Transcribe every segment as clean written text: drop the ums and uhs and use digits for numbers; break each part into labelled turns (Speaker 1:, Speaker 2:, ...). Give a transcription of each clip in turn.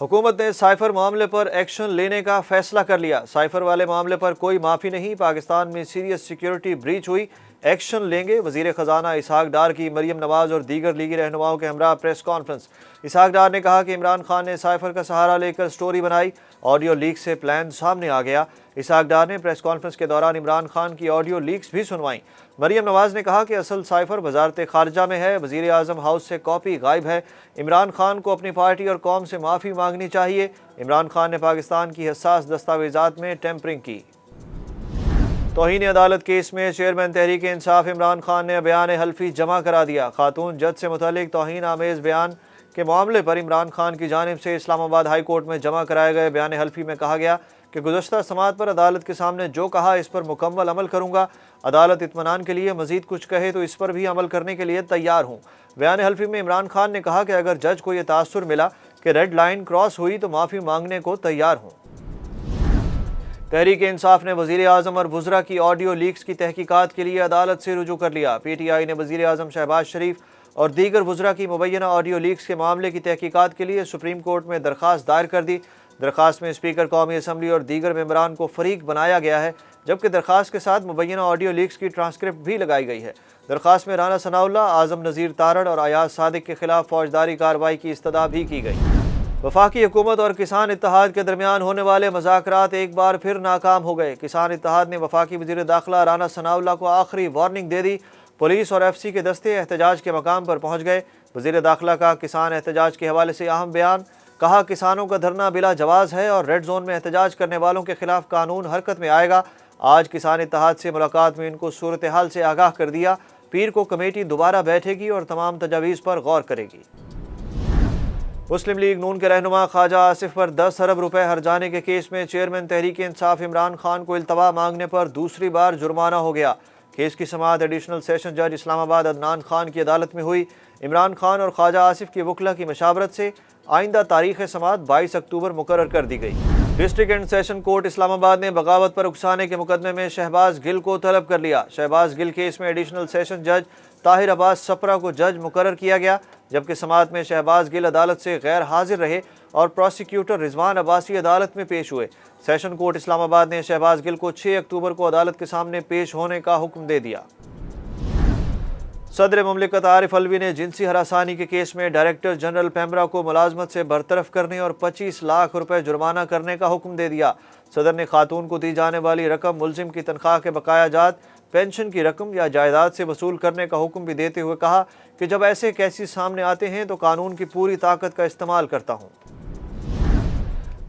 Speaker 1: हुकूमत ने साइफर मामले पर एक्शन लेने का फैसला कर लिया। साइफर वाले मामले पर कोई माफ़ी नहीं, पाकिस्तान में सीरियस सिक्योरिटी ब्रीच हुई, एक्शन लेंगे। वजीर खजाना इसहाक डार की मरियम नवाज और दीगर लीगी रहनुमाओं के हमरा प्रेस कॉन्फ्रेंस। इसहाक डार ने कहा कि इमरान खान ने साइफर का सहारा लेकर स्टोरी बनाई, ऑडियो लीक से प्लान सामने आ गया। इसहाक डार ने प्रेस कॉन्फ्रेंस के दौरान इमरान खान की ऑडियो लीक्स भी सुनवाई। मरियम नवाज ने कहा कि असल साइफर वजारत खारजा में है, वजीर आजम हाउस से कॉपी गायब है। इमरान खान को अपनी पार्टी और कौम से माफ़ी मांगनी चाहिए। इमरान खान ने पाकिस्तान की हसास दस्तावेजात में टेम्परिंग की। तौहीन अदालत केस में चेयरमैन तहरीक इंसाफ इमरान खान ने बयान हल्फी जमा करा दिया। खातून जज से मुतल्लिक तौहीन आमेज बयान के मामले पर इमरान खान की जानिब से इस्लामाबाद हाई कोर्ट में जमा कराए गए बयान हल्फी में कहा गया कि गुज़श्ता समात पर अदालत के सामने जो कहा इस पर मुकम्मल अमल करूँगा। अदालत इत्मीनान के लिए मज़ीद कुछ कहे तो इस पर भी अमल करने के लिए तैयार हूँ। बयान हल्फी में इमरान खान ने कहा कि अगर जज को ये तासुर मिला कि रेड लाइन क्रॉस हुई तो माफ़ी मांगने को तैयार हूँ। तहरीक इंसाफ ने वज़ीर आज़म और वुज़रा की ऑडियो लीक्स की तहकीकात के लिए अदालत से रुजू कर लिया। PTI ने वज़ीर आज़म शहबाज शरीफ और दीगर वुज़रा की मुबैना ऑडियो लीक्स के मामले की तहकीकात के लिए सुप्रीम कोर्ट में दरख्वास्त दायर कर दी। दरख्वास्त में स्पीकर कौमी असम्बली और दीगर मेंबरान को फरीक बनाया गया है, जबकि दरख्वास्त के साथ मुबैना ऑडियो लीक्स की ट्रांसक्रिप्ट भी लगाई गई है। दरख्वास्त में राना सनाउल्लाह, आज़म नज़ीर तारड़ और अयाज सादिक के खिलाफ फौजदारी कार्रवाई की इस्तदा भी की गई। वफाकी हुकूमत और किसान इत्तेहाद के दरमियान होने वाले मुज़ाकरात एक बार फिर नाकाम हो गए। किसान इत्तेहाद ने वफाकी वज़ीर दाखिला राना सनाउल्लाह को आखिरी वार्निंग दे दी। पुलिस और FC के दस्ते एहतजाज के मकाम पर पहुँच गए। वज़ीर दाखिला का किसान एहतजाज के हवाले से अहम बयान, कहा किसानों का धरना बिला जवाज़ है और रेड जोन में एहतजाज करने वालों के खिलाफ कानून हरकत में आएगा। आज किसान इत्तेहाद से मुलाकात में इनको सूरत हाल से आगाह कर दिया। पीर को कमेटी दोबारा बैठेगी और तमाम तजावीज़ पर गौर करेगी। मुस्लिम लीग नून के रहनुमा ख्वाजा आसिफ पर 10 अरब रुपए हर्जाने के केस में चेयरमैन तहरीक इंसाफ इमरान खान को इल्तवा मांगने पर दूसरी बार जुर्माना हो गया। केस की समाअत एडिशनल सेशन जज इस्लामाबाद अदनान खान की अदालत में हुई। इमरान खान और ख्वाजा आसिफ की वकला की मशावरत से आइंदा तारीख समाअत 22 अक्टूबर मुकर्रर कर दी गई। District and session court Islamabad ने बगावत पर उकसाने के मुकदमे में शहबाज गिल को तलब कर लिया। शहबाज गिल केस में एडिशनल सेशन जज ताहिर अब्बास सपरा को जज मुकर्रर किया गया, जबकि समाअत में शहबाज गिल अदालत से गैर हाजिर रहे और प्रोसिक्यूटर रिजवान अब्बासी अदालत में पेश हुए। सेशन कोर्ट इस्लामाबाद ने शहबाज गिल को 6 अक्टूबर को अदालत के सामने पेश होने का हुक्म दे दिया। सदर मुमलिकत आरिफ अलवी ने जिनसी हरासानी के केस में डायरेक्टर जनरल पेमरा को मुलाजमत से बरतरफ करने और 25 लाख रुपए जुर्माना करने का हुक्म दे दिया। सदर ने खातून को दी जाने वाली रकम, मुलजिम की तनख्वाह के बकाया जात, पेंशन की रकम या जायदाद से वसूल करने का हुक्म भी देते हुए कहा कि जब ऐसे केसेस सामने आते हैं तो कानून की पूरी ताकत का इस्तेमाल करता हूँ।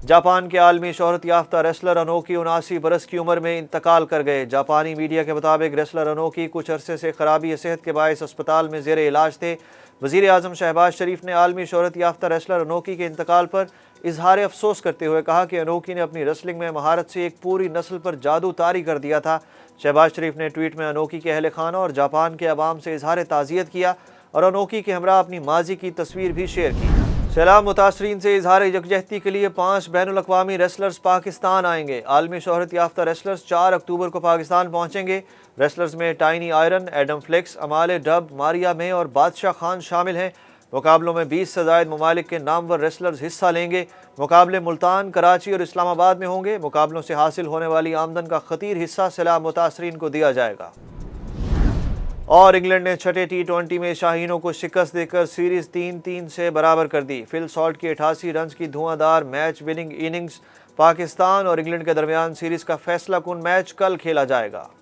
Speaker 1: जापान के आलमी शोहरत याफ्ता रेसलर अनोकी 79 बरस की उम्र में इंतकाल कर गए। जापानी मीडिया के मुताबिक रेसलर अनोकी कुछ अरसे से खराबी सेहत के बायस अस्पताल में ज़ेर इलाज थे। वज़ीर आज़म शहबाज शरीफ ने आलमी शोहरत याफ्ता रेसलर अनोकी के इंतकाल पर इजहार अफसोस करते हुए कहा कि अनोकी ने अपनी रेसलिंग में महारत से एक पूरी नस्ल पर जादू तारी कर दिया था। शहबाज शरीफ ने ट्वीट में अनोकी के अहल खाना और जापान के अवाम से इजहार ताज़ियत किया और अनोकी के हमरा अपनी माजी की तस्वीर भी शेयर की। सैलाब मुतासरीन से इजहार यकजहती के लिए 5 बैनुल-अक़वामी रेसलर्स पाकिस्तान आएंगे। आलमी शोहरत याफ्ता रेसलर्स 4 अक्टूबर को पाकिस्तान पहुंचेंगे। रेसलर्स में टाइनी आयरन, एडम फ्लेक्स, अमाले डब, मारिया मे और बादशाह खान शामिल हैं। मुकाबलों में 20 से ज़ायद ममालिक के नामवर रेसलर्स हिस्सा लेंगे। मुकाबले मुल्तान, कराची और इस्लामाबाद में होंगे। मुकाबलों से हासिल होने वाली आमदन का खतीर हिस्सा सैलाब मुतासरीन को दिया जाएगा। और इंग्लैंड ने छठे T20 में शाहीनों को शिकस्त देकर सीरीज 3-3 से बराबर कर दी। फिल सॉल्ट की 88 रन की धुआंधार मैच विनिंग इनिंग्स। पाकिस्तान और इंग्लैंड के दरमियान सीरीज का फैसला कुन मैच कल खेला जाएगा।